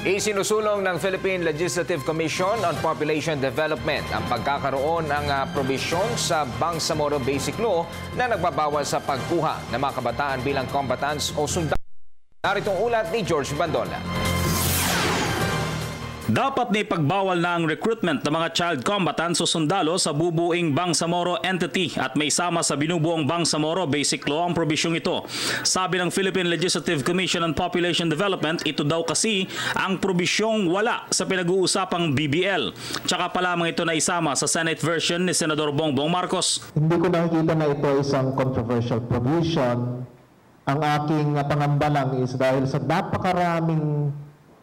Isinusulong ng Philippine Legislative Commission on Population Development ang pagkakaroon ng probisyon sa Bangsamoro Basic Law na nagbabawal sa pagkuha ng mga kabataan bilang combatants o sundalo. Narito ang ulat ni George Bandola. Dapat na ipagbawal na ang recruitment ng mga child combatants o sundalo sa bubuing Bangsamoro entity at may sama sa binubuong Bangsamoro Basic Law ang probisyong ito. Sabi ng Philippine Legislative Commission on Population Development, ito daw kasi ang probisyong wala sa pinag-uusapang BBL. Tsaka pa lamang ito na isama sa Senate version ni Senador Bongbong Marcos. Hindi ko nakikita na ito isang controversial provision. Ang aking pangamba lang is dahil sa napakaraming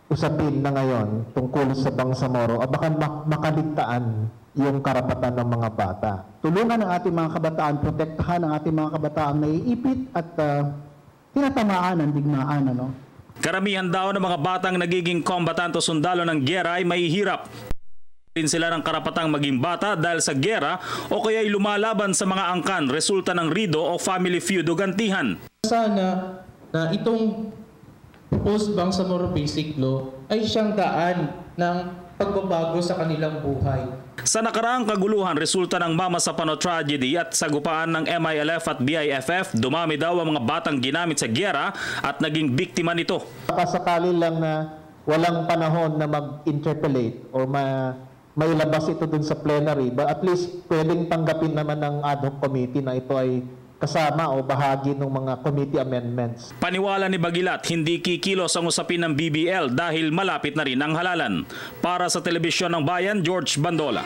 usapin na ngayon tungkol sa Bangsamoro, baka makaligtaan yung karapatan ng mga bata. Tulungan ang ating mga kabataan, protektahan ang ating mga kabataan na iipit at tinatamaan ng digmaan. Karamihan daw ng mga batang nagiging combatant o sundalo ng giyera ay mahihirap din sila ng karapatang maging bata dahil sa giyera o kaya ay lumalaban sa mga angkan resulta ng rido o family feud o gantihan. Sana na itong proposed Bangsamoro Basic Law ay siyang daan ng pagbabago sa kanilang buhay. Sa nakaraang kaguluhan, resulta ng Mama Sapano tragedy at sagupaan ng MILF at BIFF, dumami daw ang mga batang ginamit sa giyera at naging biktima nito. Sakali lang na walang panahon na mag-interpolate o mailabas ito dun sa plenary, but at least pwedeng tanggapin naman ng ad hoc committee na ito ay kasama o bahagi ng mga committee amendments. Paniwala ni Bagilat, hindi kikilos ang usapin ng BBL dahil malapit na rin ang halalan. Para sa Telebisyon ng Bayan, George Bandola.